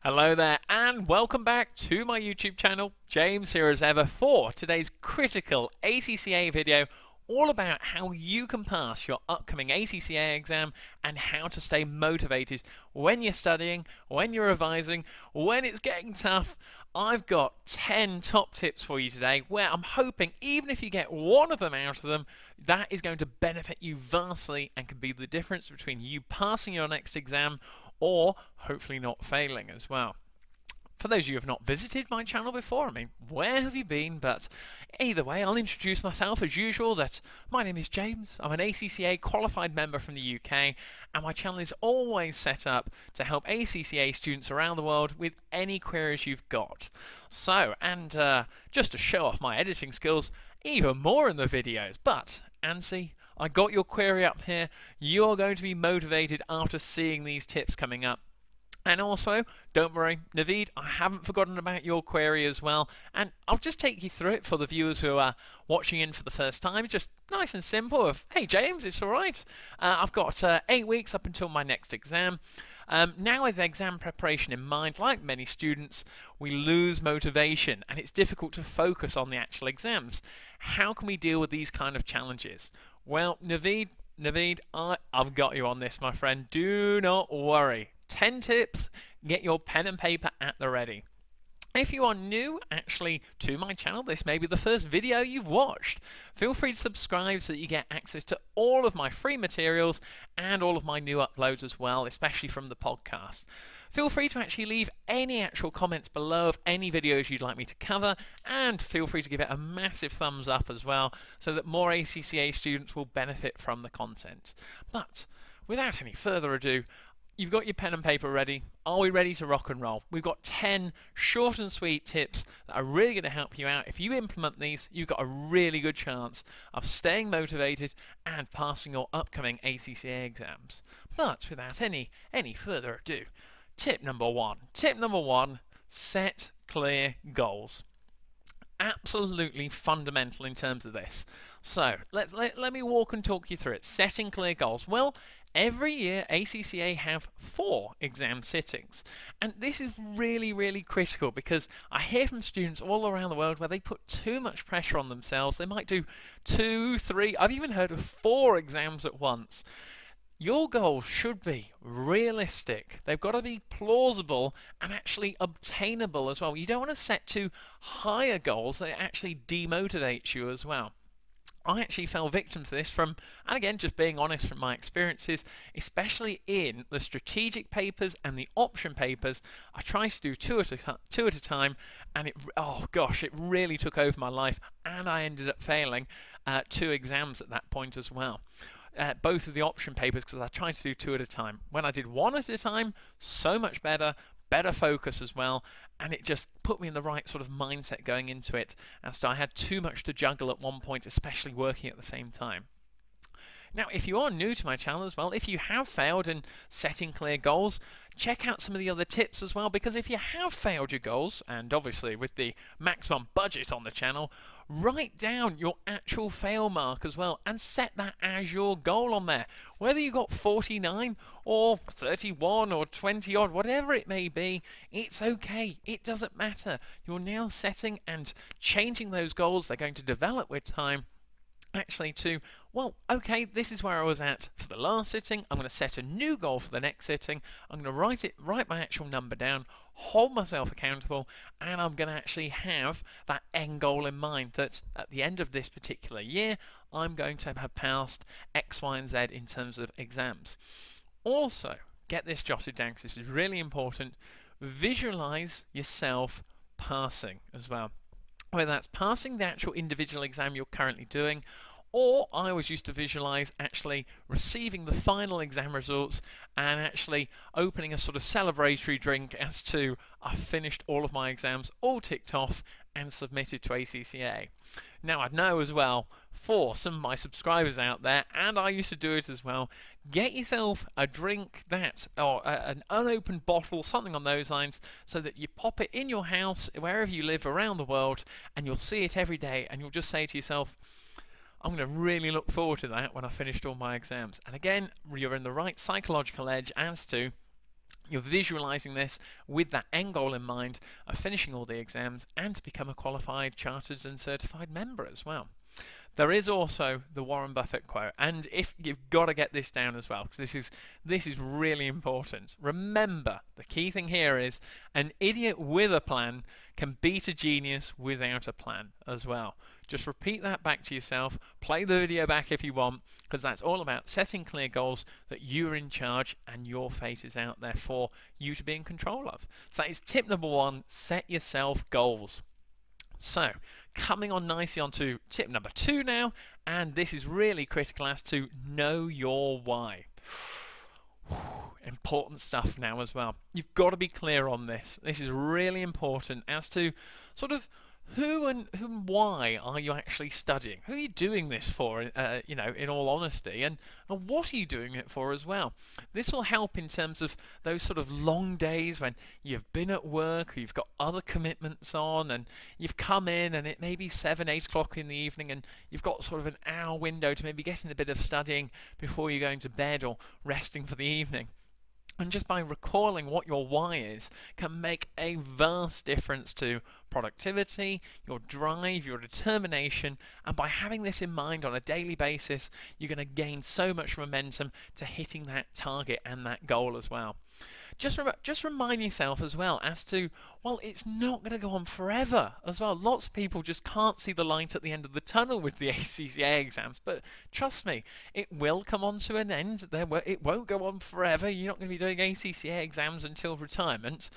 Hello there and welcome back to my YouTube channel. James here as ever for today's critical ACCA video all about how you can pass your upcoming ACCA exam and how to stay motivated when you're studying, when you're revising, when it's getting tough. I've got 10 top tips for you today where I'm hoping even if you get one of them out of them, that is going to benefit you vastly and can be the difference between you passing your next exam or hopefully not failing as well. For those of you who have not visited my channel before, I mean, where have you been? But either way, I'll introduce myself as usual. That my name is James. I'm an ACCA qualified member from the UK, and my channel is always set up to help ACCA students around the world with any queries you've got. So, and just to show off my editing skills, even more in the videos. But, Ansi, I got your query up here. You're going to be motivated after seeing these tips coming up. And also, don't worry, Naveed, I haven't forgotten about your query as well. And I'll just take you through it for the viewers who are watching in for the first time. It's just nice and simple of, hey James, it's all right. I've got 8 weeks up until my next exam. Now with exam preparation in mind, like many students, we lose motivation and it's difficult to focus on the actual exams. How can we deal with these kind of challenges? Well, Naveed, I've got you on this, my friend. Do not worry. 10 tips, get your pen and paper at the ready. If you are new actually to my channel, this may be the first video you've watched. Feel free to subscribe so that you get access to all of my free materials and all of my new uploads as well, especially from the podcast. Feel free to actually leave any actual comments below of any videos you'd like me to cover, and feel free to give it a massive thumbs up as well so that more ACCA students will benefit from the content. But without any further ado, you've got your pen and paper ready. Are we ready to rock and roll? We've got 10 short and sweet tips that are really going to help you out. If you implement these, you've got a really good chance of staying motivated and passing your upcoming ACCA exams. But without any further ado, tip number one. Tip number one, set clear goals. Absolutely fundamental in terms of this. So let me walk and talk you through it. Setting clear goals. Well, every year ACCA have 4 exam sittings, and this is really critical because I hear from students all around the world where they put too much pressure on themselves. They might do 2, 3, I've even heard of 4 exams at once. Your goals should be realistic. They've got to be plausible and actually obtainable as well. You don't want to set too higher goals that actually demotivates you as well. I actually fell victim to this from, and again, just being honest from my experiences, especially in the strategic papers and the option papers. I tried to do two at a time, and oh gosh, it really took over my life, and I ended up failing 2 exams at that point as well. Both of the option papers, because I tried to do 2 at a time. When I did 1 at a time, so much better focus as well, and it just put me in the right sort of mindset going into it, and so I had too much to juggle at one point, especially working at the same time. Now, if you are new to my channel as well, if you have failed in setting clear goals, check out some of the other tips as well, because if you have failed your goals, and obviously with the maximum budget on the channel, write down your actual fail mark as well and set that as your goal on there. Whether you got 49 or 31 or 20 odd, whatever it may be, it's okay. It doesn't matter. You're now setting and changing those goals. They're going to develop with time. Actually to, well, okay, this is where I was at for the last sitting. I'm going to set a new goal for the next sitting. I'm going to write my actual number down, hold myself accountable, and I'm going to actually have that end goal in mind that at the end of this particular year, I'm going to have passed X, Y, and Z in terms of exams. Also, get this jotted down because this is really important. Visualize yourself passing as well. Whether that's passing the actual individual exam you're currently doing, or I always used to visualize actually receiving the final exam results and actually opening a sort of celebratory drink as to I've finished all of my exams, all ticked off and submitted to ACCA. Now I know as well for some of my subscribers out there, and I used to do it as well, get yourself a drink or an unopened bottle, something on those lines, so that you pop it in your house, wherever you live around the world, and you'll see it every day, and you'll just say to yourself, I'm going to really look forward to that when I've finished all my exams. And again, you're in the right psychological edge as to You're visualizing this with that end goal in mind of finishing all the exams and to become a qualified, chartered and certified member as well. There is also the Warren Buffett quote, and if you've got to get this down as well, because this is really important. Remember, the key thing here is an idiot with a plan can beat a genius without a plan as well. Just repeat that back to yourself, play the video back if you want, because that's all about setting clear goals that you're in charge and your fate is out there for you to be in control of. So that is tip number 1, set yourself goals. So, coming on nicely onto tip number 2 now, and this is really critical as to know your why. Important stuff now as well. You've got to be clear on this. This is really important as to sort of who and why are you actually studying? Who are you doing this for, you know, in all honesty, and what are you doing it for as well? This will help in terms of those sort of long days when you've been at work, or you've got other commitments on, and you've come in and it may be 7, 8 o'clock in the evening, and you've got sort of an hour window to maybe get in a bit of studying before you're going to bed or resting for the evening. And just by recalling what your why is can make a vast difference to productivity, your drive, your determination, and by having this in mind on a daily basis, you're going to gain so much momentum to hitting that target and that goal as well. Just remind yourself as well as to, well, it's not going to go on forever as well. Lots of people just can't see the light at the end of the tunnel with the ACCA exams, but trust me, it will come on to an end. It won't go on forever. You're not going to be doing ACCA exams until retirement,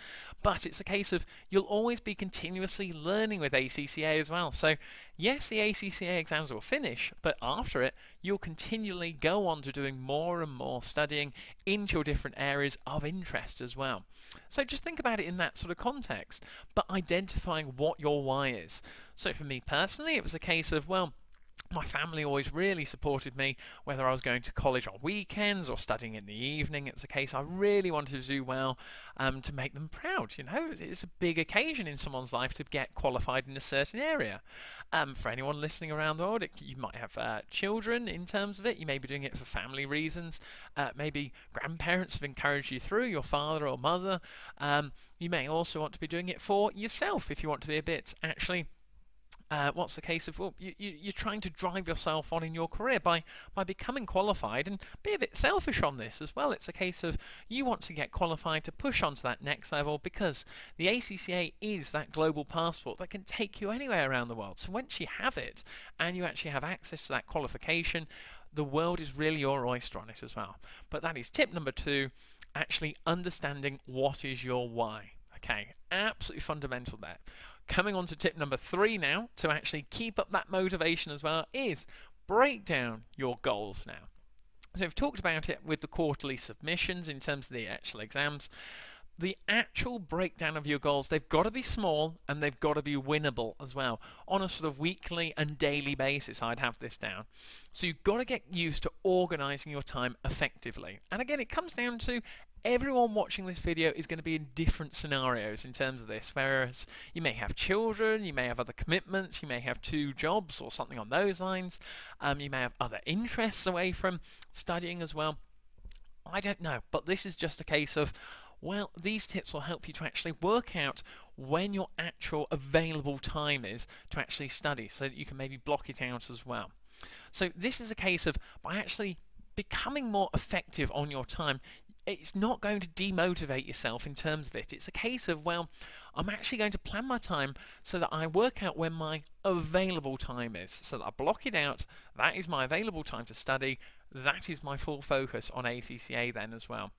but it's a case of you'll always be continuously learning with ACCA as well. So yes, the ACCA exams will finish, but after it, you'll continually go on to doing more and more studying into your different areas of interest as well. So just think about it in that sort of context, but identifying what your why is. So for me personally, it was a case of, well, my family always really supported me, whether I was going to college on weekends or studying in the evening. It was a case I really wanted to do well, to make them proud. You know, it's a big occasion in someone's life to get qualified in a certain area. For anyone listening around the world, you might have children in terms of it. You may be doing it for family reasons. Maybe grandparents have encouraged you through, your father or mother. You may also want to be doing it for yourself if you want to be a bit actually what's the case of, well, you're trying to drive yourself on in your career by becoming qualified, and be a bit selfish on this as well. It's a case of you want to get qualified to push on to that next level, because the ACCA is that global passport that can take you anywhere around the world. So once you have it and you actually have access to that qualification, the world is really your oyster on it as well. But that is tip number 2, actually understanding what is your why. Okay, absolutely fundamental there. Coming on to tip number 3 now, to actually keep up that motivation as well, is break down your goals now. So we've talked about it with the quarterly submissions in terms of the actual exams. The actual breakdown of your goals, they've got to be small and they've got to be winnable as well. On a sort of weekly and daily basis, I'd have this down. So you've got to get used to organizing your time effectively. And again, it comes down to everyone watching this video is going to be in different scenarios in terms of this, whereas you may have children, you may have other commitments, you may have 2 jobs or something on those lines, you may have other interests away from studying as well. I don't know, but this is just a case of, well, these tips will help you to actually work out when your actual available time is to actually study, so that you can maybe block it out as well. So this is a case of, by actually becoming more effective on your time, it's not going to demotivate yourself in terms of it. It's a case of, well, I'm actually going to plan my time so that I work out when my available time is, so that I block it out. That is my available time to study. That is my full focus on ACCA then as well.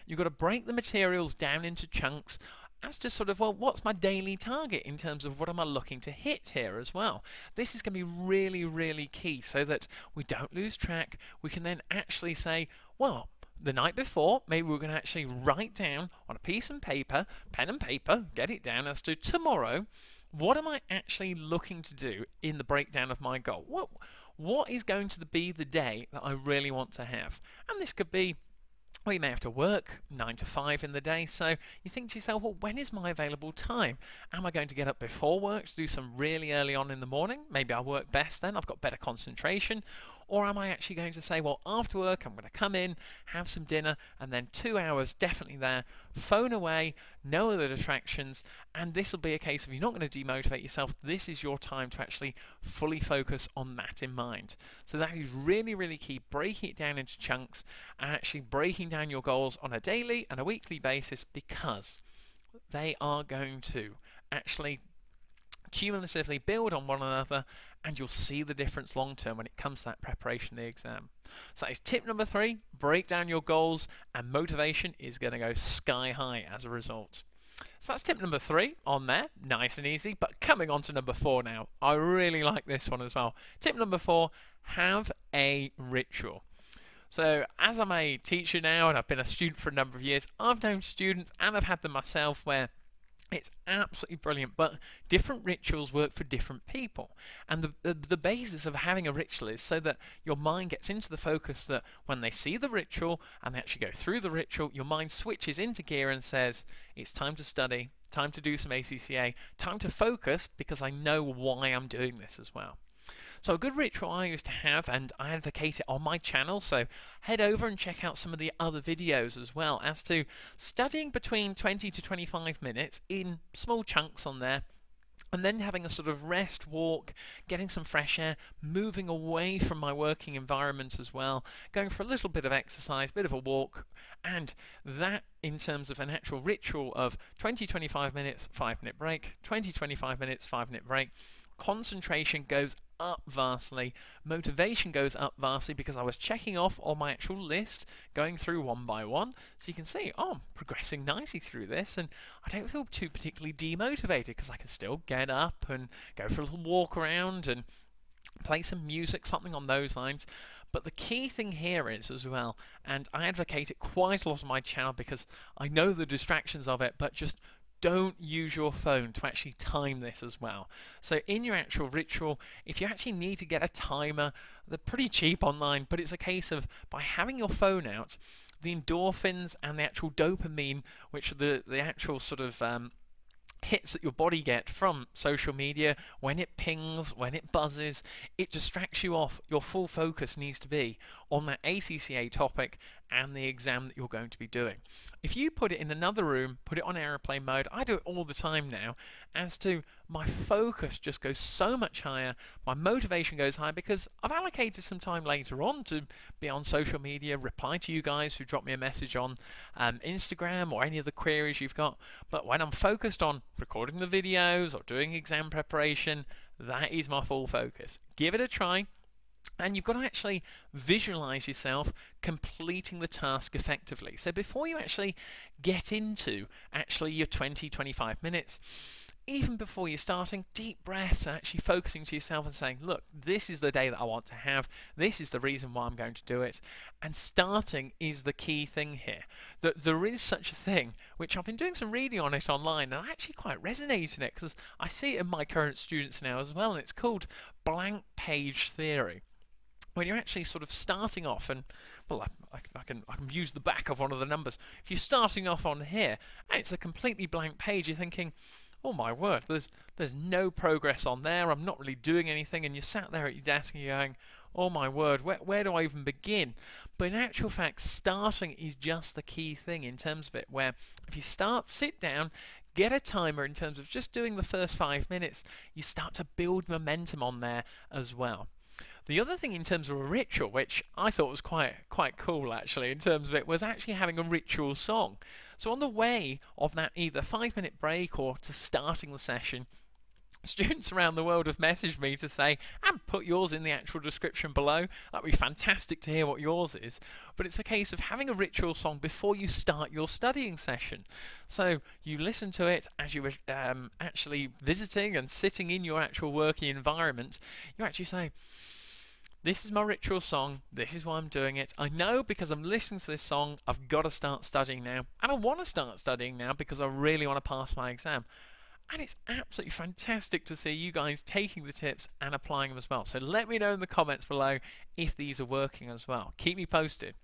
You've got to break the materials down into chunks as to sort of, well, what's my daily target in terms of what am I looking to hit here as well. This is going to be really, really key, so that we don't lose track. We can then actually say, well, the night before, maybe we're going to actually write down on a piece of paper, pen and paper, get it down as to tomorrow, what am I actually looking to do in the breakdown of my goal? What is going to be the day that I really want to have? And this could be, well, you may have to work 9 to 5 in the day, so you think to yourself, well, when is my available time? Am I going to get up before work to do some really early on in the morning? Maybe I'll work best then, I've got better concentration. Or am I actually going to say, well, after work I'm going to come in, have some dinner, and then 2 hours definitely there, phone away, no other distractions, and this will be a case of you're not going to demotivate yourself. This is your time to actually fully focus on that in mind. So that is really, really key, breaking it down into chunks and actually breaking down your goals on a daily and a weekly basis, because they are going to actually cumulatively build on one another, and you'll see the difference long term when it comes to that preparation of the exam. So that is tip number 3, break down your goals, and motivation is going to go sky high as a result. So that's tip number 3 on there, nice and easy. But coming on to number 4 now, I really like this one as well. Tip number 4, have a ritual. So as I'm a teacher now and I've been a student for a number of years, I've known students and I've had them myself where it's absolutely brilliant, but different rituals work for different people. And the basis of having a ritual is so that your mind gets into the focus that when they see the ritual and they actually go through the ritual, your mind switches into gear and says, it's time to study, time to do some ACCA, time to focus, because I know why I'm doing this as well. So a good ritual I used to have, and I advocate it on my channel, so head over and check out some of the other videos as well, as to studying between 20 to 25 minutes in small chunks on there, and then having a sort of rest, walk, getting some fresh air, moving away from my working environment as well, going for a little bit of exercise, bit of a walk, and that in terms of an actual ritual of 20-25 minutes, 5-minute break, 20-25 minutes, 5-minute break. Concentration goes up vastly, motivation goes up vastly, because I was checking off on my actual list, going through one by one, so you can see, oh, I'm progressing nicely through this, and I don't feel too particularly demotivated because I can still get up and go for a little walk around and play some music, something on those lines. But the key thing here is as well, and I advocate it quite a lot on my channel because I know the distractions of it, but just don't use your phone to actually time this as well. So in your actual ritual, if you actually need to get a timer, they're pretty cheap online, but it's a case of by having your phone out, the endorphins and the actual dopamine, which are the actual sort of hits that your body get from social media, when it pings, when it buzzes, it distracts you off. Your full focus needs to be on that ACCA topic and the exam that you're going to be doing. If you put it in another room, put it on airplane mode, I do it all the time now, as to my focus just goes so much higher, my motivation goes higher, because I've allocated some time later on to be on social media, reply to you guys who drop me a message on Instagram or any of the queries you've got. But when I'm focused on recording the videos or doing exam preparation, that is my full focus. Give it a try. And you've got to actually visualize yourself completing the task effectively. So before you actually get into your 20-25 minutes, even before you're starting, deep breaths, actually focusing to yourself and saying, look, this is the day that I want to have. This is the reason why I'm going to do it. And starting is the key thing here. That there is such a thing, which I've been doing some reading on it online, and I actually quite resonate in it because I see it in my current students now as well, and it's called blank page theory. When you're actually sort of starting off, and well, I can use the back of one of the numbers. If you're starting off on here and it's a completely blank page, you're thinking, oh my word, there's no progress on there, I'm not really doing anything, and you're sat there at your desk and you're going, oh my word, where do I even begin? But in actual fact, starting is just the key thing in terms of it, where if you start, sit down, get a timer in terms of just doing the first 5 minutes, you start to build momentum on there as well. The other thing in terms of a ritual, which I thought was quite cool actually in terms of it, was actually having a ritual song. So on the way of that either 5-minute break or to starting the session, students around the world have messaged me to say, and put yours in the actual description below. That'd be fantastic to hear what yours is. But it's a case of having a ritual song before you start your studying session. So you listen to it as you were actually visiting and sitting in your actual working environment. You actually say, this is my ritual song, this is why I'm doing it. I know because I'm listening to this song, I've got to start studying now. And I want to start studying now because I really want to pass my exam. And it's absolutely fantastic to see you guys taking the tips and applying them as well. So let me know in the comments below if these are working as well. Keep me posted.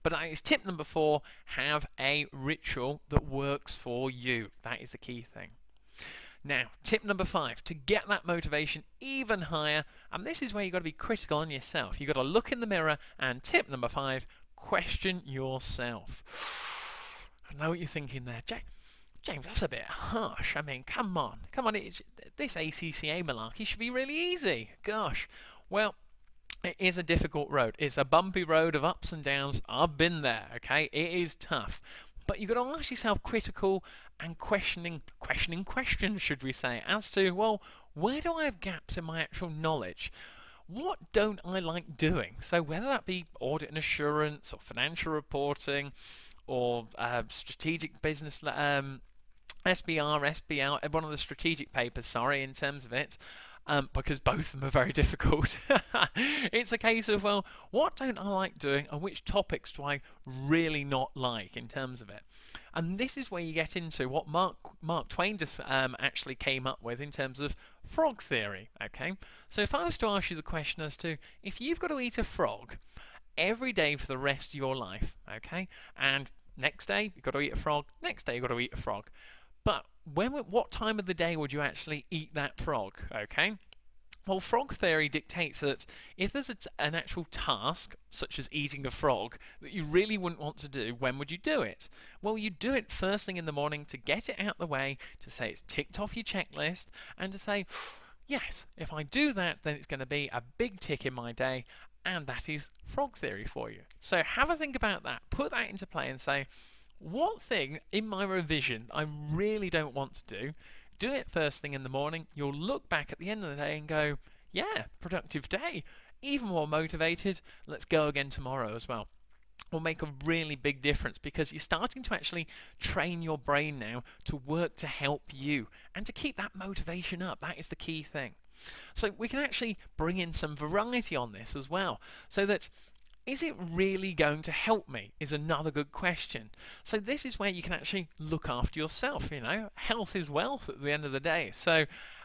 But that is tip number 4, have a ritual that works for you. That is the key thing. Now, tip number 5, to get that motivation even higher, and this is where you've got to be critical on yourself. You've got to look in the mirror, and tip number 5, question yourself. I know what you're thinking there, James, that's a bit harsh. I mean, come on. This ACCA malarkey should be really easy. Gosh. Well, it is a difficult road. It's a bumpy road of ups and downs. I've been there, okay? It is tough. But you've got to ask yourself critical and questioning questions, should we say, as to, well, where do I have gaps in my actual knowledge? What don't I like doing? So whether that be audit and assurance or financial reporting or strategic business, SBR, SBL, one of the strategic papers, sorry, in terms of it, because both of them are very difficult. It's a case of, well, what don't I like doing and which topics do I really not like in terms of it? And this is where you get into what Mark Twain just actually came up with in terms of frog theory, okay? So if I was to ask you the question as to, if you've got to eat a frog every day for the rest of your life, okay, and next day you've got to eat a frog, next day you've got to eat a frog, but what time of the day would you actually eat that frog, okay? Well, frog theory dictates that if there's an actual task, such as eating a frog, that you really wouldn't want to do, when would you do it? Well, you do it first thing in the morning to get it out the way, to say it's ticked off your checklist, and to say, yes, if I do that, then it's going to be a big tick in my day, and that is frog theory for you. So have a think about that, put that into play and say, what thing in my revision I really don't want to do it first thing in the morning. You'll look back at the end of the day and go, yeah, productive day, even more motivated, let's go again tomorrow as well. Will make a really big difference because you're starting to actually train your brain now to work to help you and to keep that motivation up. That is the key thing. So we can actually bring in some variety on this as well, so that is it really going to help me is another good question. So this is where you can actually look after yourself, you know. Health is wealth at the end of the day. So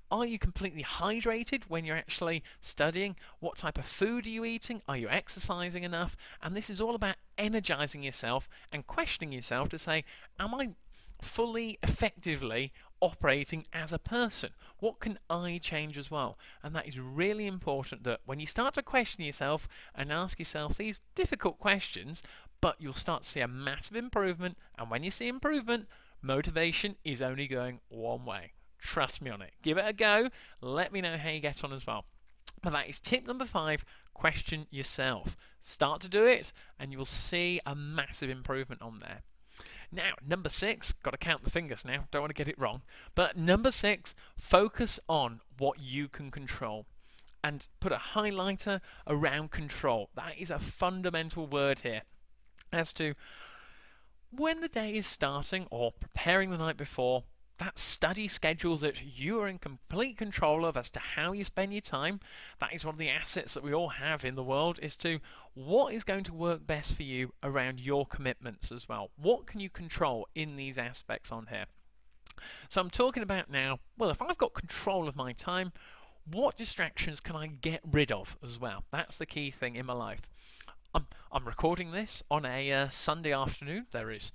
are you completely hydrated when you're actually studying? What type of food are you eating? Are you exercising enough? And this is all about energizing yourself and questioning yourself to say, am I fully effectively operating as a person? What can I change as well? And that is really important, that when you start to question yourself and ask yourself these difficult questions, but you'll start to see a massive improvement, and when you see improvement, motivation is only going one way. Trust me on it. Give it a go. Let me know how you get on as well. But that is tip number 5, question yourself. Start to do it and you'll see a massive improvement on there. Now, number 6, got to count the fingers now, don't want to get it wrong, but number 6, focus on what you can control. And put a highlighter around control. That is a fundamental word here. As to when the day is starting or preparing the night before, that study schedule that you are in complete control of as to how you spend your time, that is one of the assets that we all have in the world, is to what is going to work best for you around your commitments as well. What can you control in these aspects on here? So I'm talking about now, well, if I've got control of my time, what distractions can I get rid of as well? That's the key thing in my life. I'm recording this on a Sunday afternoon. There is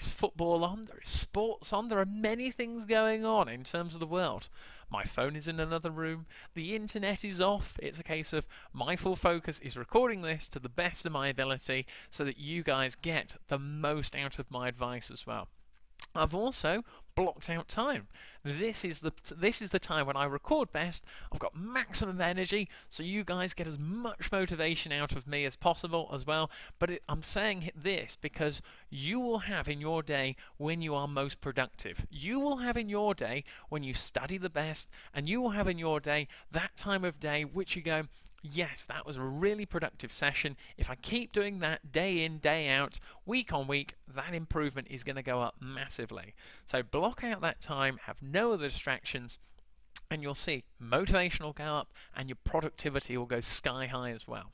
football on, there is sports on, there are many things going on in terms of the world. My phone is in another room, the internet is off. It's a case of my full focus is recording this to the best of my ability so that you guys get the most out of my advice as well. I've also blocked out time. This is the time when I record best. I've got maximum energy, so you guys get as much motivation out of me as possible as well. But I'm saying this because you will have in your day when you are most productive. You will have in your day when you study the best, and you will have in your day that time of day which you go, yes, that was a really productive session. If I keep doing that day in, day out, week on week, that improvement is going to go up massively. So block out that time, have no other distractions, and you'll see motivation will go up and your productivity will go sky high as well.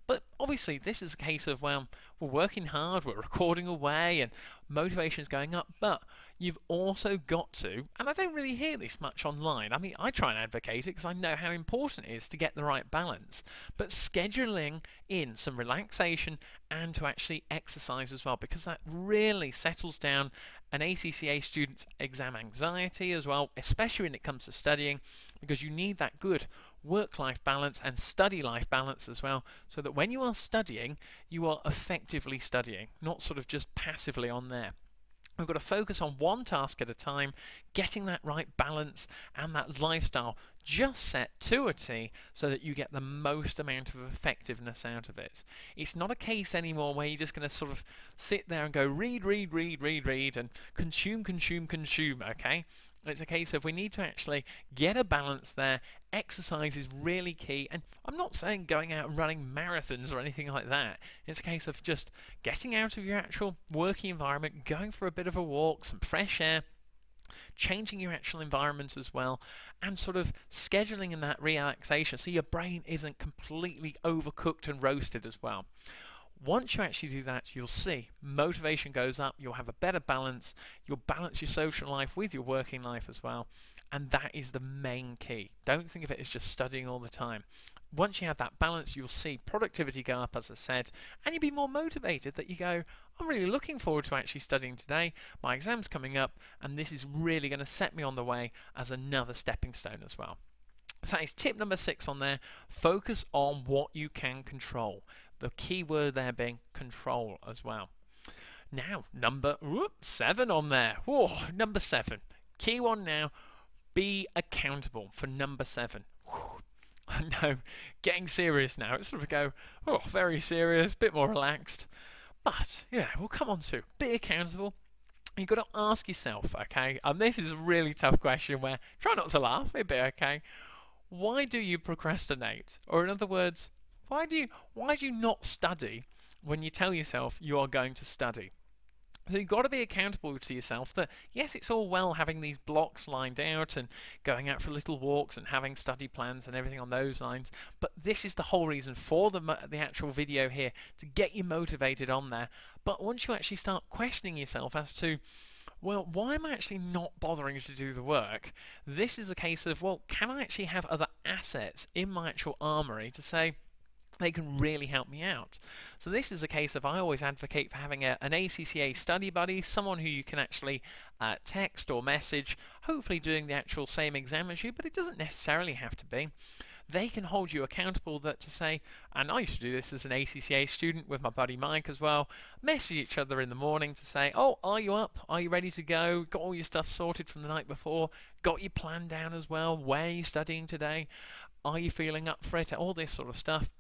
But obviously this is a case of, well, we're working hard, we're recording away, and motivation is going up, but you've also got to, and I don't really hear this much online, I mean, I try and advocate it because I know how important it is to get the right balance, but scheduling in some relaxation and to actually exercise as well, because that really settles down an ACCA student's exam anxiety as well, especially when it comes to studying, because you need that good work-life balance and study-life balance as well, so that when you are studying, you are effectively studying, not sort of just passively on there. We've got to focus on one task at a time, getting that right balance and that lifestyle just set to a T so that you get the most amount of effectiveness out of it. It's not a case anymore where you're just going to sort of sit there and go read and consume, okay? It's a case of we need to actually get a balance there. Exercise is really key, and I'm not saying going out and running marathons or anything like that. It's a case of just getting out of your actual working environment, going for a bit of a walk, some fresh air, changing your actual environment as well, and sort of scheduling in that relaxation so your brain isn't completely overcooked and roasted as well. Once you actually do that, you'll see motivation goes up, you'll have a better balance, you'll balance your social life with your working life as well, and that is the main key. Don't think of it as just studying all the time. Once you have that balance, you'll see productivity go up, as I said, and you'll be more motivated that you go, I'm really looking forward to actually studying today, my exam's coming up, and this is really going to set me on the way as another stepping stone as well. So that is tip number 6 on there. Focus on what you can control. The key word there being control as well. Now, number 7 on there. Whoa, number 7. Key one now. Be accountable for number 7. I know, getting serious now. It's sort of go, oh, very serious, bit more relaxed. But, yeah, we'll come on to be accountable. You've got to ask yourself, okay, and this is a really tough question where try not to laugh, it'll be okay. Why do you procrastinate? Or in other words, why do you not study when you tell yourself you are going to study? So you've got to be accountable to yourself that, yes, it's all well having these blocks lined out and going out for little walks and having study plans and everything on those lines, but this is the whole reason for the actual video here, to get you motivated on there. But once you actually start questioning yourself as to, well, why am I actually not bothering to do the work? This is a case of, well, can I actually have other assets in my actual armory to say, they can really help me out. So this is a case of I always advocate for having an ACCA study buddy, someone who you can actually text or message, hopefully doing the actual same exam as you, but it doesn't necessarily have to be. They can hold you accountable that to say, and I used to do this as an ACCA student with my buddy Mike as well, message each other in the morning to say, oh, are you up? Are you ready to go? Got all your stuff sorted from the night before? Got your plan down as well? Where are you studying today? Are you feeling up for it? All this sort of stuff.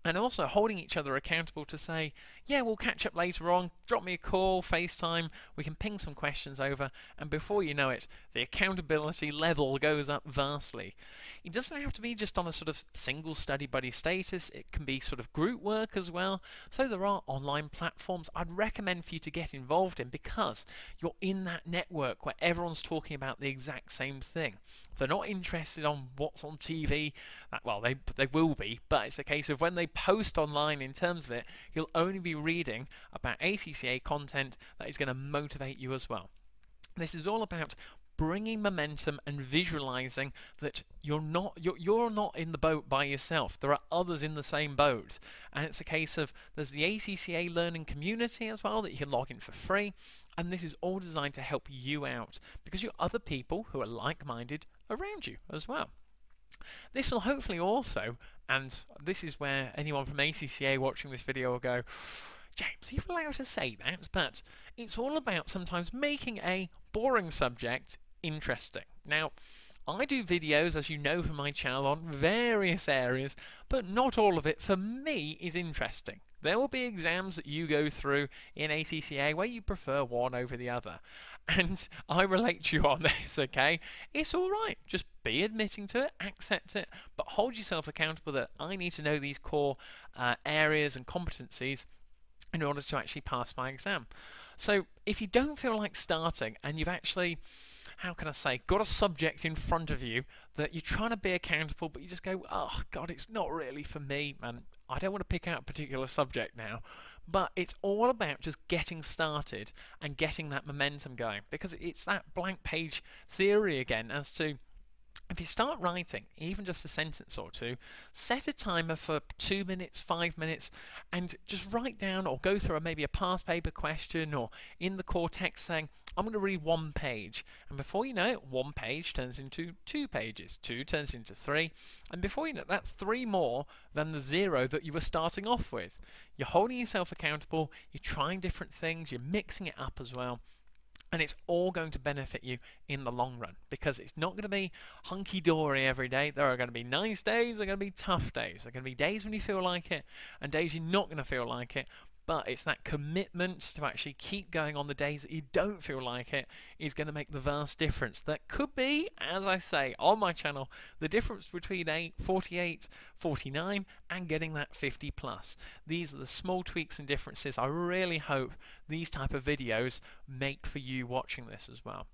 And also holding each other accountable to say, yeah, we'll catch up later on, drop me a call, FaceTime, we can ping some questions over, and before you know it, the accountability level goes up vastly. It doesn't have to be just on a sort of single study buddy status, it can be sort of group work as well. So there are online platforms I'd recommend for you to get involved in, because you're in that network where everyone's talking about the exact same thing. If they're not interested on what's on TV, well, they will be, but it's a case of when they post online in terms of it, you'll only be reading about ACCA content that is going to motivate you as well. This is all about bringing momentum and visualizing that you're not in the boat by yourself. There are others in the same boat, and it's a case of there's the ACCA learning community as well that you can log in for free, and this is all designed to help you out because you're other people who are like-minded around you as well. This will hopefully also, and this is where anyone from ACCA watching this video will go, James, you're allowed to say that, but it's all about sometimes making a boring subject interesting. Now, I do videos, as you know from my channel, on various areas, but not all of it, for me, is interesting. There will be exams that you go through in ACCA where you prefer one over the other. And I relate to you on this, okay? It's all right. Just be admitting to it, accept it, but hold yourself accountable that I need to know these core areas and competencies in order to actually pass my exam. So if you don't feel like starting and you've actually, how can I say, got a subject in front of you that you're trying to be accountable, but you just go, oh God, it's not really for me, man. I don't want to pick out a particular subject now. But it's all about just getting started and getting that momentum going, because it's that blank page theory again as to if you start writing, even just a sentence or two, set a timer for 2 minutes, 5 minutes, and just write down or go through maybe a past paper question or in the core text saying, I'm going to read 1 page. And before you know it, 1 page turns into 2 pages, 2 turns into 3, and before you know it, that's 3 more than the 0 that you were starting off with. You're holding yourself accountable, you're trying different things, you're mixing it up as well. And it's all going to benefit you in the long run, because it's not going to be hunky-dory every day. There are going to be nice days, there are going to be tough days. There are going to be days when you feel like it and days you're not going to feel like it. But it's that commitment to actually keep going on the days that you don't feel like it is going to make the vast difference. That could be, as I say on my channel, the difference between a 48, 49 and getting that 50 plus. These are the small tweaks and differences I really hope these type of videos make for you watching this as well.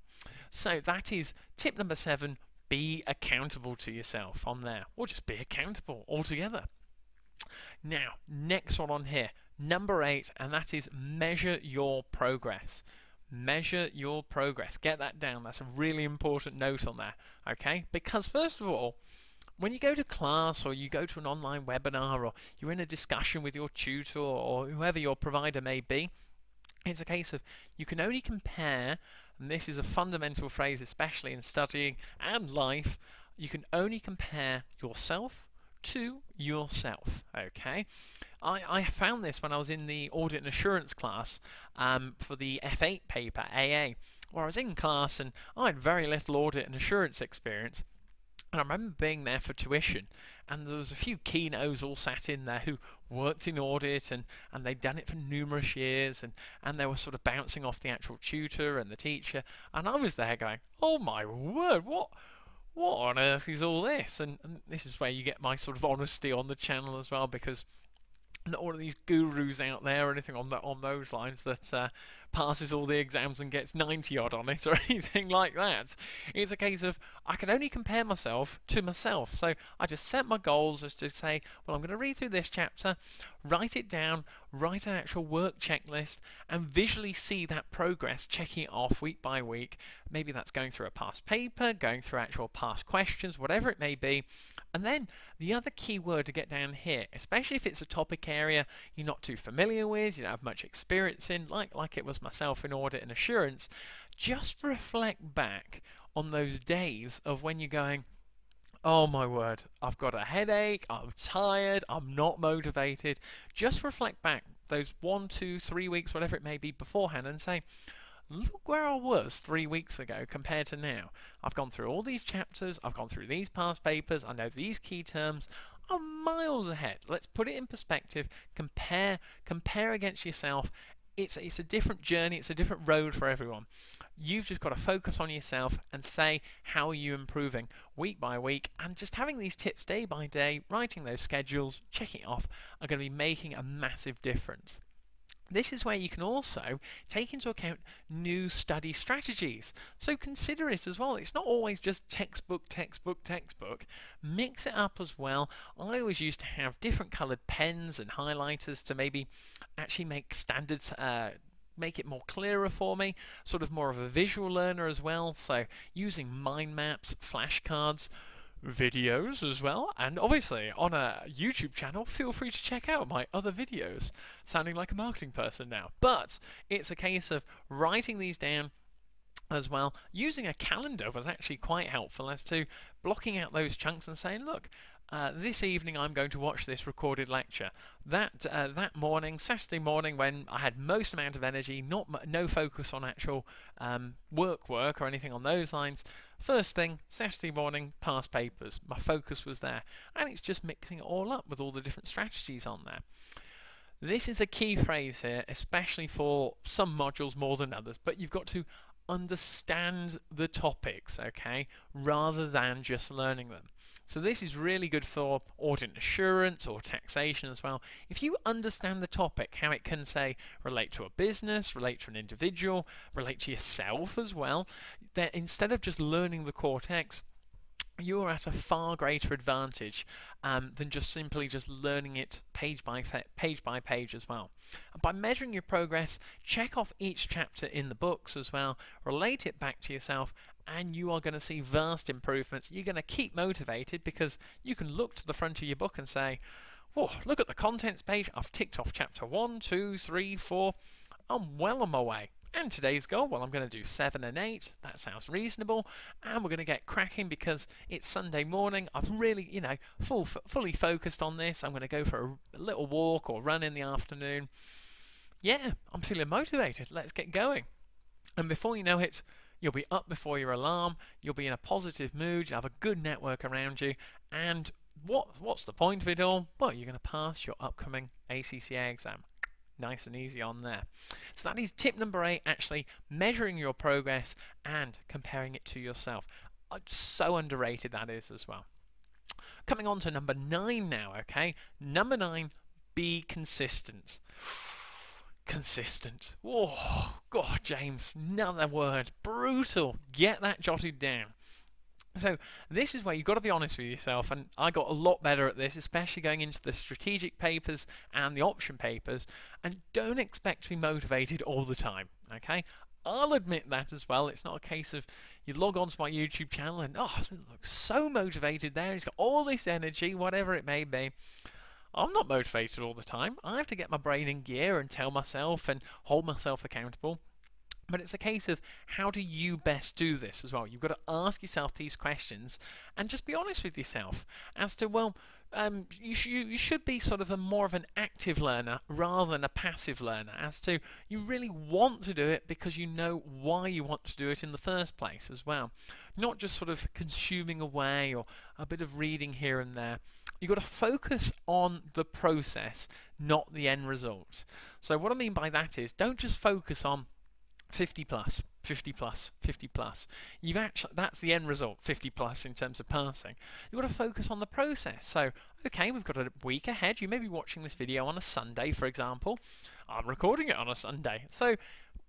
So that is tip number 7, be accountable to yourself on there, or just be accountable altogether. Now, next one on here, number 8, and that is measure your progress. Measure your progress. Get that down. That's a really important note on there, okay? Because first of all, when you go to class or you go to an online webinar or you're in a discussion with your tutor or whoever your provider may be, it's a case of you can only compare, and this is a fundamental phrase especially in studying and life, you can only compare yourself to yourself, okay? I found this when I was in the audit and assurance class for the F8 paper, AA, where I was in class and I had very little audit and assurance experience. And I remember being there for tuition, and there was a few keynotes all sat in there who worked in audit and they'd done it for numerous years, and they were sort of bouncing off the actual tutor and the teacher, and I was there going, oh my word, what on earth is all this? And this is where you get my sort of honesty on the channel as well, because not all of these gurus out there or anything on those lines that passes all the exams and gets 90 odd on it or anything like that. It's a case of I can only compare myself to myself. So I just set my goals as to say, well, I'm going to read through this chapter, write it down, write an actual work checklist, and visually see that progress, checking it off week by week. Maybe that's going through a past paper, going through actual past questions, whatever it may be. And then the other key word to get down here, especially if it's a topic area you're not too familiar with, you don't have much experience in, like it was myself in audit and assurance, just reflect back on those days of when you're going, oh my word, I've got a headache, I'm tired, I'm not motivated. Just reflect back those 1, 2, 3 weeks, whatever it may be beforehand, and say, look where I was 3 weeks ago compared to now. I've gone through all these chapters, I've gone through these past papers, I know these key terms, I'm miles ahead. Let's put it in perspective, compare against yourself. It's a different journey, it's a different road for everyone. You've just got to focus on yourself and say, how are you improving week by week? And just having these tips day by day, writing those schedules, checking it off, are going to be making a massive difference. This is where you can also take into account new study strategies. So consider it as well. It's not always just textbook. Mix it up as well. I always used to have different coloured pens and highlighters to maybe actually make standards, make it more clearer for me, sort of more of a visual learner as well. So using mind maps, flashcards, videos as well, and obviously on a YouTube channel, feel free to check out my other videos. Sounding like a marketing person now, but it's a case of writing these down as well. Using a calendar was actually quite helpful as to blocking out those chunks and saying, look, this evening I'm going to watch this recorded lecture. That morning, Saturday morning, when I had most amount of energy, no focus on actual work or anything on those lines, first thing, Saturday morning, past papers. My focus was there. And it's just mixing it all up with all the different strategies on there. This is a key phrase here, especially for some modules more than others, but you've got to understand the topics, okay, rather than just learning them. So this is really good for audit and assurance or taxation as well. If you understand the topic, how it can, say, relate to a business, relate to an individual, relate to yourself as well, then instead of just learning the core text, you're at a far greater advantage than just simply learning it page by page as well. And by measuring your progress, check off each chapter in the books as well, relate it back to yourself, and you are going to see vast improvements. You're going to keep motivated because you can look to the front of your book and say, "Whoa, look at the contents page. I've ticked off chapter 1, 2, 3, 4. I'm well on my way." And today's goal, well, I'm going to do 7 and 8. That sounds reasonable. And we're going to get cracking because it's Sunday morning. I've really, fully focused on this. I'm going to go for a little walk or run in the afternoon. Yeah, I'm feeling motivated. Let's get going. And before you know it, you'll be up before your alarm. You'll be in a positive mood. You'll have a good network around you. And what's the point of it all? Well, you're going to pass your upcoming ACCA exam. Nice and easy on there. So that is tip number 8, actually measuring your progress and comparing it to yourself. So underrated that is as well. Coming on to number 9 now, okay? Number 9, be consistent. Consistent. Oh, God, James, another word. Brutal. Get that jotted down. So this is where you've got to be honest with yourself, and I got a lot better at this, especially going into the strategic papers and the option papers, and don't expect to be motivated all the time, okay? I'll admit that as well. It's not a case of you log on to my YouTube channel and, oh, he looks so motivated there, he's got all this energy, whatever it may be. I'm not motivated all the time. I have to get my brain in gear and tell myself and hold myself accountable. But it's a case of how do you best do this as well. You've got to ask yourself these questions and just be honest with yourself as to, well, you should be sort of more of an active learner rather than a passive learner, as to you really want to do it because you know why you want to do it in the first place as well. Not just sort of consuming away or a bit of reading here and there. You've got to focus on the process, not the end results. So what I mean by that is, don't just focus on 50 plus, 50 plus, 50 plus. That's the end result, 50 plus in terms of passing. You've got to focus on the process. So, okay, we've got a week ahead. You may be watching this video on a Sunday, for example. I'm recording it on a Sunday. So,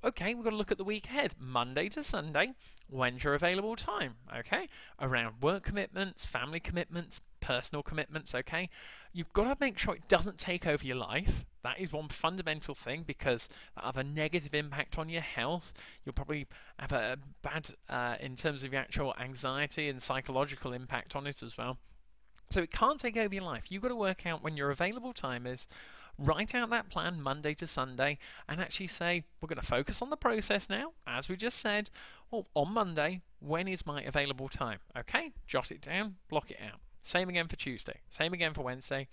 okay, we've got to look at the week ahead. Monday to Sunday, when's your available time? Okay, around work commitments, family commitments, personal commitments, okay? You've got to make sure it doesn't take over your life. That is one fundamental thing, because that'll have a negative impact on your health. You'll probably have a bad, in terms of your actual anxiety and psychological impact on it as well. So it can't take over your life. You've got to work out when your available time is, write out that plan Monday to Sunday, and actually say, we're going to focus on the process now, as we just said. Well, on Monday, when is my available time? Okay, jot it down, block it out. Same again for Tuesday, same again for Wednesday.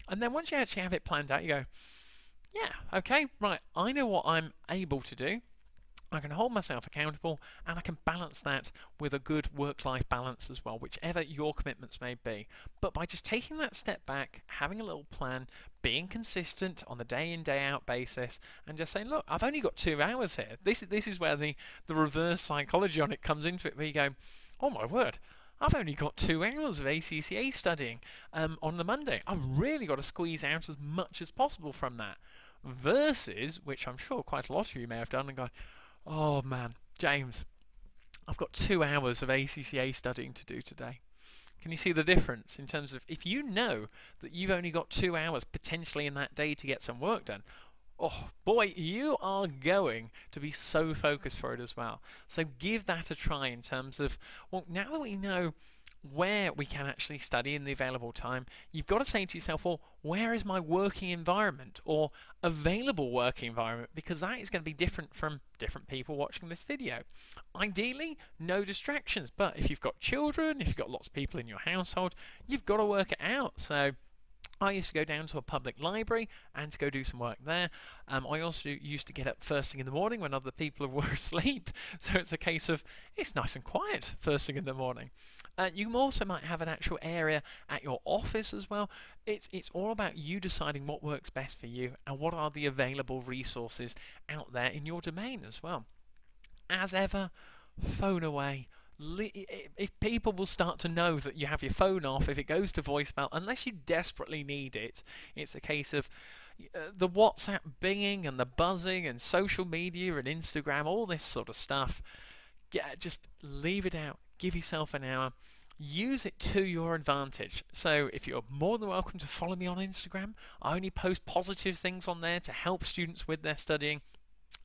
And then once you actually have it planned out, you go, yeah, okay, right, I know what I'm able to do. I can hold myself accountable, and I can balance that with a good work-life balance as well, whichever your commitments may be. But by just taking that step back, having a little plan, being consistent on the day-in, day-out basis, and just saying, look, I've only got 2 hours here. This is where the reverse psychology on it comes into it, where you go, oh my word, I've only got 2 hours of ACCA studying on the Monday. I've really got to squeeze out as much as possible from that. Versus, which I'm sure quite a lot of you may have done, and gone, oh man, James, I've got 2 hours of ACCA studying to do today. Can you see the difference in terms of, if you know that you've only got 2 hours potentially in that day to get some work done, oh boy, you are going to be so focused for it as well. So give that a try in terms of, well, now that we know where we can actually study in the available time, you've got to say to yourself, well, where is my working environment or available working environment? Because that is going to be different from different people watching this video. Ideally, no distractions, but if you've got children, if you've got lots of people in your household, you've got to work it out. So I used to go down to a public library and to go do some work there. I also used to get up first thing in the morning when other people were asleep. So it's a case of, it's nice and quiet first thing in the morning. You also might have an actual area at your office as well. It's all about you deciding what works best for you and what are the available resources out there in your domain as well. As ever, phone away. If people will start to know that you have your phone off, if it goes to voicemail, unless you desperately need it, it's a case of the WhatsApp binging and the buzzing and social media and Instagram, all this sort of stuff. Just leave it out. Give yourself an hour. Use it to your advantage. So if you're more than welcome to follow me on Instagram, I only post positive things on there to help students with their studying.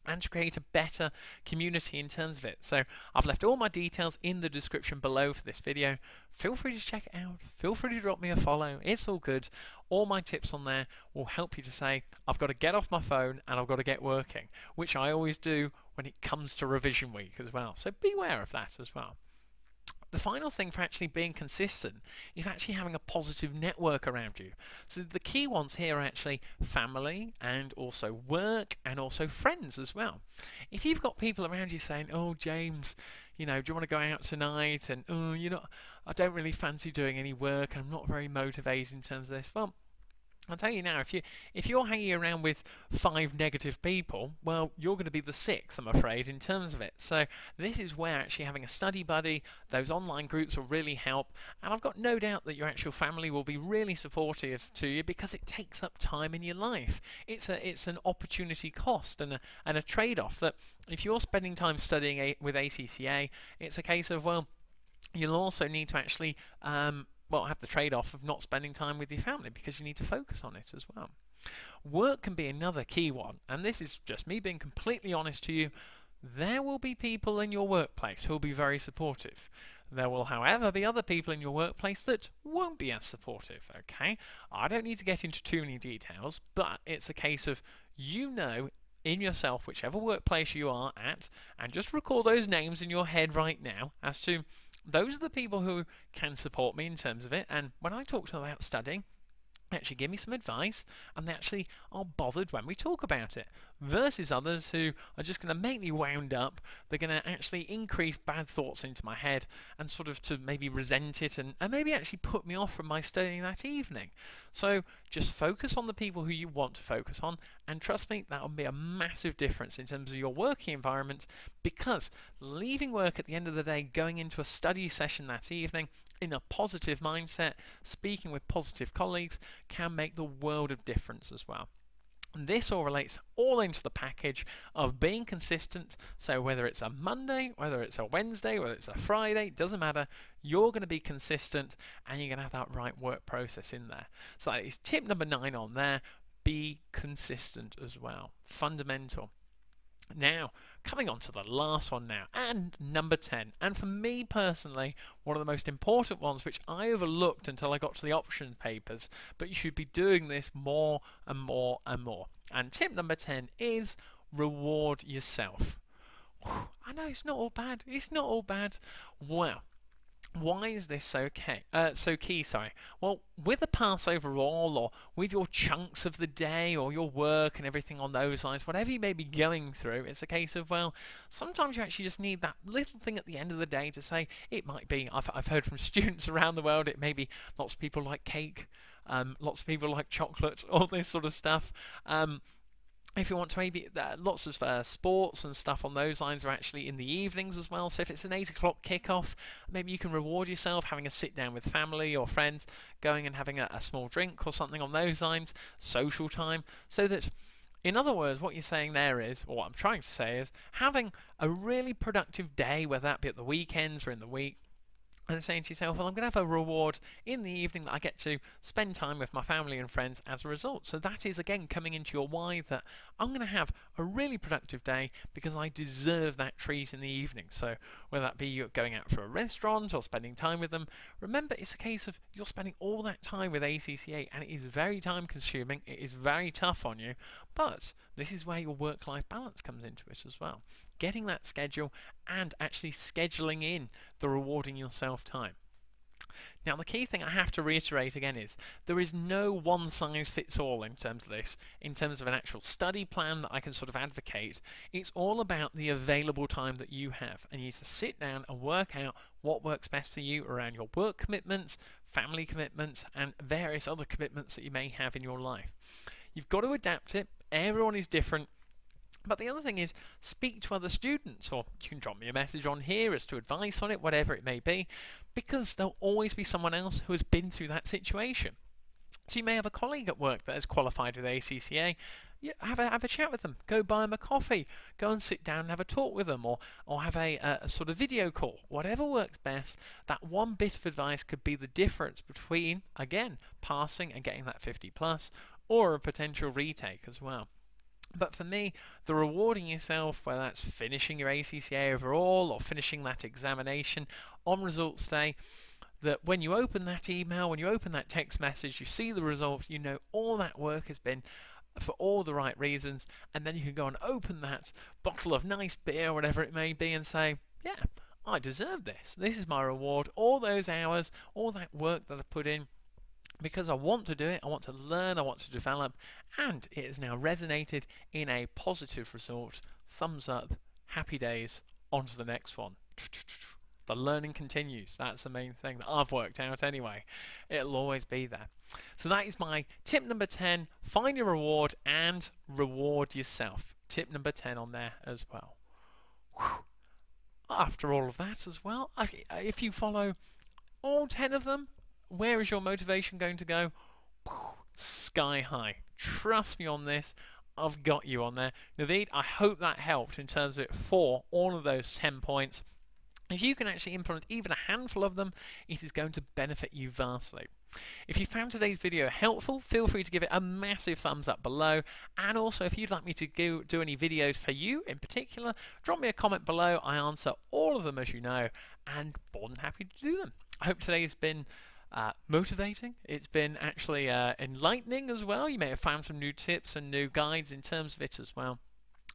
and to create a better community in terms of it. So I've left all my details in the description below for this video. Feel free to check it out. Feel free to drop me a follow. It's all good. All my tips on there will help you to say, I've got to get off my phone and I've got to get working, which I always do when it comes to revision week as well. So beware of that as well. The final thing for actually being consistent is actually having a positive network around you. So the key ones here are actually family and also work and also friends as well. If you've got people around you saying, oh, James, do you want to go out tonight? And, oh, I don't really fancy doing any work. I'm not very motivated in terms of this. Well, I'll tell you now, if you're hanging around with 5 negative people, well, you're going to be the 6th, I'm afraid, in terms of it. So this is where actually having a study buddy, those online groups will really help. And I've got no doubt that your actual family will be really supportive to you because it takes up time in your life. It's an opportunity cost and a trade-off that if you're spending time studying with ACCA, it's a case of, well, you'll also need to actually have the trade-off of not spending time with your family because you need to focus on it as well. Work can be another key one, and this is just me being completely honest to you. There will be people in your workplace who will be very supportive. There will, however, be other people in your workplace that won't be as supportive, okay? I don't need to get into too many details, but it's a case of in yourself, whichever workplace you are at, and just recall those names in your head right now as to those are the people who can support me in terms of it. And when I talk to them about studying, they actually give me some advice and they actually are bothered when we talk about it, versus others who are just going to make me wound up. They're going to actually increase bad thoughts into my head and sort of to maybe resent it and maybe actually put me off from my studying that evening. So just focus on the people who you want to focus on, and trust me, that will be a massive difference in terms of your working environment, because leaving work at the end of the day, going into a study session that evening in a positive mindset, speaking with positive colleagues, can make the world of difference as well. And this all relates all into the package of being consistent. So whether it's a Monday, whether it's a Wednesday, whether it's a Friday, doesn't matter. You're going to be consistent and you're going to have that right work process in there. So that is tip number 9 on there. Be consistent as well. Fundamental. Now, coming on to the last one now, and number 10, and for me personally, one of the most important ones, which I overlooked until I got to the option papers, but you should be doing this more and more and more. And tip number 10 is reward yourself. I know it's not all bad. It's not all bad. Well, why is this so key? Well, with a pass overall, or with your chunks of the day, or your work and everything on those lines, whatever you may be going through, it's a case of, well, sometimes you actually just need that little thing at the end of the day to say. It might be, I've heard from students around the world, it may be lots of people like cake, lots of people like chocolate, all this sort of stuff. If you want to, maybe lots of sports and stuff on those lines are actually in the evenings as well. So if it's an 8 o'clock kickoff, maybe you can reward yourself having a sit down with family or friends, going and having a small drink or something on those lines, social time. So that, in other words, what you're saying there is, or what I'm trying to say is, having a really productive day, whether that be at the weekends or in the week, and saying to yourself, well, I'm going to have a reward in the evening that I get to spend time with my family and friends as a result. So that is, again, coming into your why, that I'm going to have a really productive day because I deserve that treat in the evening. So whether that be you're going out for a restaurant or spending time with them, remember, it's a case of you're spending all that time with ACCA, and it is very time consuming. It is very tough on you, but this is where your work-life balance comes into it as well. Getting that schedule and actually scheduling in the rewarding yourself time. Now, the key thing I have to reiterate again is there is no one size fits all in terms of this, in terms of an actual study plan that I can sort of advocate. It's all about the available time that you have, and you need to sit down and work out what works best for you around your work commitments, family commitments, and various other commitments that you may have in your life. You've got to adapt it. Everyone is different. But the other thing is, speak to other students, or you can drop me a message on here as to advice on it, whatever it may be, because there'll always be someone else who has been through that situation. So you may have a colleague at work that has qualified with ACCA. Yeah, have a chat with them. Go buy them a coffee. Go and sit down and have a talk with them, or have a sort of video call. Whatever works best, that one bit of advice could be the difference between, again, passing and getting that 50 plus, or a potential retake as well. But for me, the rewarding yourself, whether that's finishing your ACCA overall or finishing that examination on results day, that when you open that email, when you open that text message, you see the results, you know all that work has been for all the right reasons, and then you can go and open that bottle of nice beer, whatever it may be, and say, yeah, I deserve this. This is my reward. All those hours, all that work that I put in, because I want to do it, I want to learn, I want to develop, and it has now resonated in a positive result. Thumbs up, happy days, on to the next one. The learning continues. That's the main thing that I've worked out anyway. It'll always be there. So that is my tip number 10. Find your reward and reward yourself. Tip number 10 on there as well. Whew. After all of that as well, if you follow all 10 of them, where is your motivation going to go? Sky high. Trust me on this. I've got you on there. Naveed, I hope that helped in terms of it for all of those 10 points. If you can actually implement even a handful of them, it is going to benefit you vastly. If you found today's video helpful, feel free to give it a massive thumbs up below. And also, if you'd like me to do any videos for you in particular, drop me a comment below. I answer all of them, as you know, and more than happy to do them. I hope today's been motivating. It's been actually enlightening as well. You may have found some new tips and new guides in terms of it as well.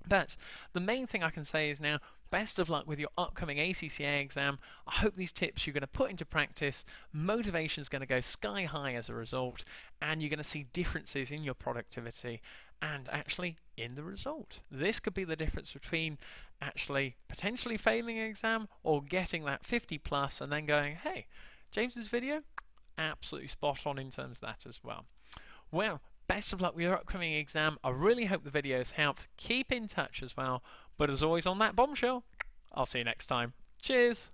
But the main thing I can say is now, best of luck with your upcoming ACCA exam. I hope these tips you're going to put into practice. Motivation is going to go sky high as a result, and you're going to see differences in your productivity and actually in the result. This could be the difference between actually potentially failing an exam or getting that 50 plus and then going, hey, James's video, absolutely spot on in terms of that as well. Well, best of luck with your upcoming exam. I really hope the video has helped. Keep in touch as well. But as always on that bombshell, I'll see you next time. Cheers!